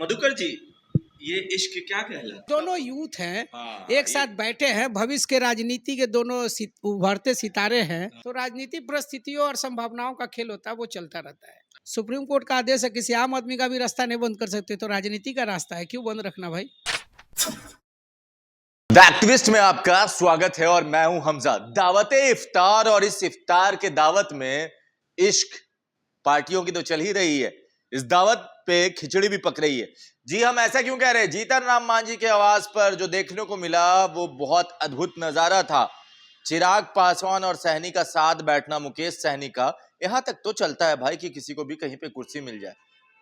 मधुकर जी, ये इश्क क्या कहलाता? दोनों यूथ हैं, हाँ, एक साथ बैठे हैं, भविष्य के राजनीति के दोनों उभरते सितारे हैं। तो राजनीतिक परिस्थितियों और संभावनाओं का खेल होता है, वो चलता रहता है। सुप्रीम कोर्ट का आदेश है, किसी आम आदमी का भी रास्ता नहीं बंद कर सकते, तो राजनीति का रास्ता है, क्यों बंद रखना भाई। द एक्टिविस्ट में आपका स्वागत है और मैं हूं हमजा। दावत इफ्तार, और इस इफ्तार के दावत में इश्क पार्टियों की तो चल ही रही है, इस दावत पे खिचड़ी भी पक रही है। जी, हम ऐसा क्यों कह रहे हैं? जीतन राम मांझी के आवाज पर जो देखने को मिला वो बहुत अद्भुत नजारा था। चिराग पासवान और सहनी का साथ बैठना, मुकेश सहनी का, यहां तक तो चलता है भाई कि किसी को भी कहीं पे कुर्सी मिल जाए,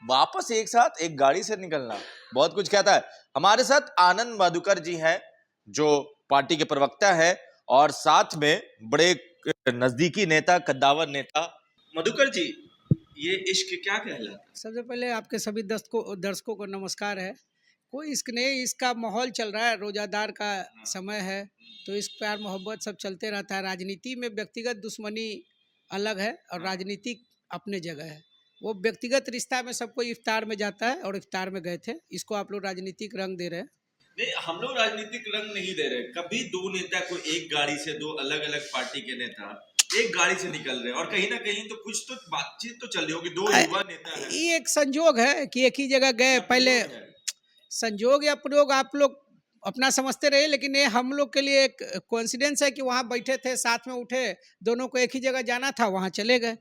वापस एक साथ एक गाड़ी से निकलना बहुत कुछ कहता है। हमारे साथ आनंद मधुकर जी हैं, जो पार्टी के प्रवक्ता है और साथ में बड़े नजदीकी नेता, कद्दावर नेता। मधुकर जी, ये इश्क क्या कहलाता? सबसे पहले आपके सभी दर्शकों को नमस्कार है। कोई इश्क नहीं, इसका माहौल चल रहा है, रोजादार का समय है, तो इश्क प्यार मोहब्बत सब चलते रहता है। राजनीति में व्यक्तिगत दुश्मनी अलग है और राजनीतिक अपने जगह है। वो व्यक्तिगत रिश्ता में सबको इफ्तार में जाता है और इफ्तार में गए थे, इसको आप लोग राजनीतिक रंग दे रहे हैं। नहीं, हम लोग राजनीतिक रंग नहीं दे रहे। कभी दो नेता को एक गाड़ी से, दो अलग अलग पार्टी के नेता एक गाड़ी से निकल रहे हैं और कहीं ना कहीं तो कुछ तो बातचीत तो चल रही होगी। दो युवा नेता है, ये एक संजोग है कि एक ही जगह गए। पहले संजोग या प्रयोग आप लोग अपना समझते रहे, लेकिन ये हम लोग के लिए एक कोइंसिडेंस है कि वहाँ बैठे थे, साथ में उठे, दोनों को एक ही जगह जाना था, वहाँ चले गए।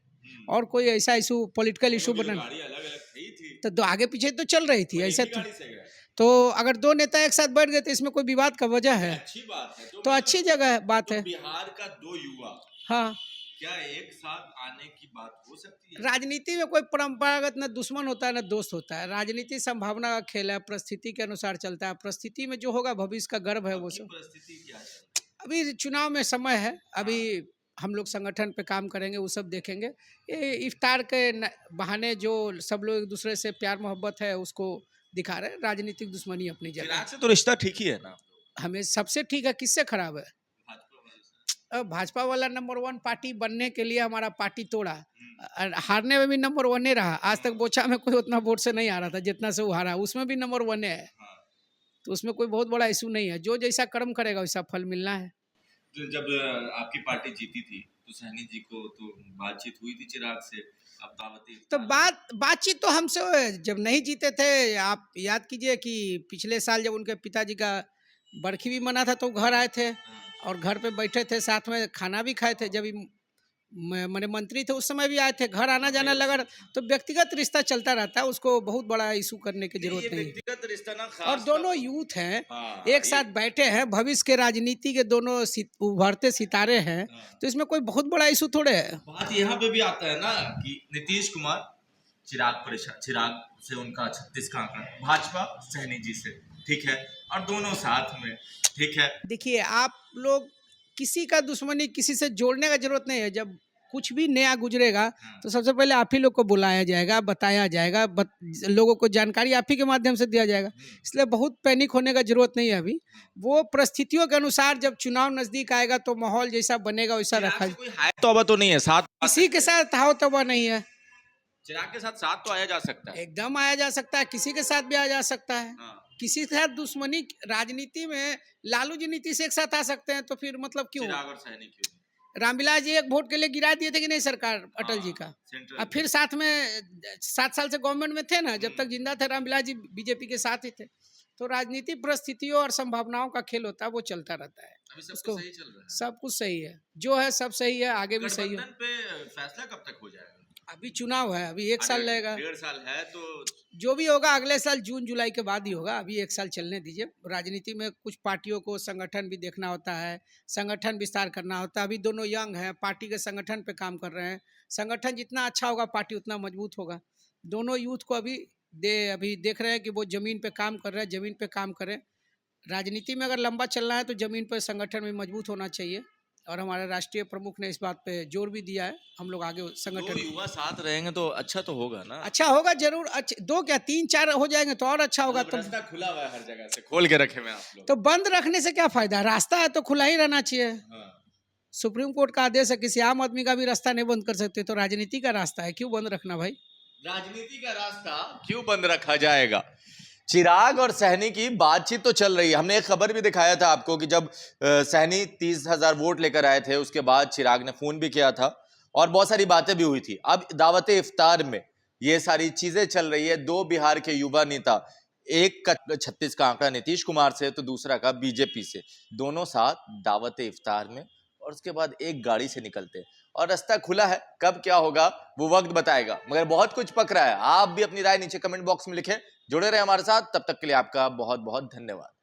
और कोई ऐसा इशू, पॉलिटिकल इशू बना, गाड़ी अलग अलग थी तो दो आगे पीछे तो चल रही थी ऐसे तो अगर दो नेता एक साथ बैठ गए तो इसमें कोई विवाद का वजह है? अच्छी बात है, तो अच्छी जगह बात है। बिहार का दो युवा, हाँ, क्या एक साथ आने की बात हो सकती है? राजनीति में कोई परंपरागत न दुश्मन होता है न दोस्त होता है। राजनीति संभावना का खेल है, परिस्थिति के अनुसार चलता है। परिस्थिति में जो होगा भविष्य का गर्व है वो सब। परिस्थिति क्या है? अभी चुनाव में समय है, अभी हम लोग संगठन पे काम करेंगे, वो सब देखेंगे। ये इफ्तार के बहाने जो सब लोग एक दूसरे से प्यार मोहब्बत है उसको दिखा रहे हैं। राजनीतिक दुश्मनी अपनी जगह। चिराग से तो रिश्ता ठीक ही है ना? हमें सबसे ठीक है, किससे खराब है? भाजपा वाला नंबर 1 पार्टी बनने के लिए हमारा पार्टी तोड़ा, हारने में भी नंबर 1 ही रहा। आज तक बोचा में कोई उतना वोट से नहीं आ रहा था जितना से वो हारा, उसमें भी नंबर 1 है। तो उसमें कोई बहुत बड़ा इशू नहीं है, जो जैसा कर्म करेगा वैसा फल मिलना है। तो जब आपकी पार्टी जीती थी तो सहनी जी को तो बातचीत हुई थी चिराग से, अब तो बातचीत तो हमसे जब नहीं जीते थे, आप याद कीजिए कि पिछले साल जब उनके पिताजी का बरखी भी मना था तो घर आए थे और घर पे बैठे थे, साथ में खाना भी खाए थे। जब मैंने मंत्री थे उस समय भी आए थे, घर आना जाना लगा। तो व्यक्तिगत रिश्ता चलता रहता है, उसको बहुत बड़ा इशू करने की जरूरत नहीं। व्यक्तिगत रिश्ता ना, और दोनों यूथ हैं, हाँ, एक साथ बैठे हैं, भविष्य के राजनीति के दोनों उभरते सितारे हैं, तो इसमें कोई बहुत बड़ा इशू थोड़े है। बात यहाँ पे भी आता है ना कि नीतीश कुमार चिराग से उनका 36 का आंकड़ा, भाजपा सहनी जी से, ठीक है, और दोनों साथ में, ठीक है। देखिए, आप लोग किसी का दुश्मनी किसी से जोड़ने का जरूरत नहीं है। जब कुछ भी नया गुजरेगा तो सबसे पहले आप ही लोग को बुलाया जाएगा, बताया जाएगा, लोगों को जानकारी आप ही के माध्यम से दिया जाएगा। इसलिए बहुत पैनिक होने का जरूरत नहीं है। अभी वो परिस्थितियों के अनुसार जब चुनाव नजदीक आएगा तो माहौल जैसा बनेगा वैसा रखा। कोई हाय तौबा तो नहीं है, साथ किसी के साथ हाव तौबा नहीं है। चिराग के साथ तो आया जा सकता है, एकदम आया जा सकता है, किसी के साथ भी आ जा सकता है। किसी के साथ दुश्मनी राजनीति में, लालू जी नीतीश एक साथ आ सकते हैं, तो फिर मतलब क्यों? रामविलास जी एक वोट के लिए गिरा दिए थे कि नहीं सरकार अटल जी का, अब फिर साथ में 7 साल से गवर्नमेंट में थे ना, जब तक जिंदा थे रामविलास जी बीजेपी के साथ ही थे। तो राजनीतिक परिस्थितियों और संभावनाओं का खेल होता है, वो चलता रहता है। उसको सब कुछ सही है, जो है सब सही है, आगे भी सही है। फैसला कब तक हो जाएगा? अभी चुनाव है, अभी 1 साल लगेगा, 1.5 साल है, तो जो भी होगा अगले साल जून जुलाई के बाद ही होगा। अभी 1 साल चलने दीजिए। राजनीति में कुछ पार्टियों को संगठन भी देखना होता है, संगठन विस्तार करना होता है। अभी दोनों यंग हैं, पार्टी के संगठन पे काम कर रहे हैं। संगठन जितना अच्छा होगा पार्टी उतना मजबूत होगा। दोनों यूथ को अभी देख रहे हैं कि वो जमीन पे काम कर रहे हैं, जमीन पे काम करें। राजनीति में अगर लंबा चलना है तो जमीन पर संगठन में मजबूत होना चाहिए, और हमारे राष्ट्रीय प्रमुख ने इस बात पे जोर भी दिया है। हम लोग आगे संगठन, युवा साथ रहेंगे तो अच्छा तो होगा ना? अच्छा होगा जरूर। दो क्या 3-4 हो जाएंगे तो और अच्छा होगा। तो रास्ता खुला हुआ है, हर जगह से खोल के रखे हुए आप लोग, तो बंद रखने से क्या फायदा? रास्ता है तो खुला ही रहना चाहिए। सुप्रीम कोर्ट का आदेश है, किसी आम आदमी का भी रास्ता नहीं बंद कर सकते, तो राजनीति का रास्ता है, क्यों बंद रखना भाई? राजनीति का रास्ता क्यों बंद रखा जाएगा? चिराग और सहनी की बातचीत तो चल रही है। हमने एक खबर भी दिखाया था आपको कि जब सहनी 30,000 वोट लेकर आए थे, उसके बाद चिराग ने फोन भी किया था और बहुत सारी बातें भी हुई थी। अब दावत इफ्तार में ये सारी चीजें चल रही है। दो बिहार के युवा नेता, एक का 36 का आंकड़ा नीतीश कुमार से तो दूसरा का बीजेपी से, दोनों साथ दावत इफ्तार में, और उसके बाद एक गाड़ी से निकलते हैं और रास्ता खुला है। कब क्या होगा वो वक्त बताएगा, मगर बहुत कुछ पक रहा है। आप भी अपनी राय नीचे कमेंट बॉक्स में लिखें। जुड़े रहे हमारे साथ, तब तक के लिए आपका बहुत बहुत धन्यवाद।